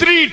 3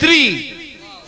3،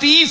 30.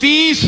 30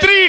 3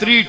3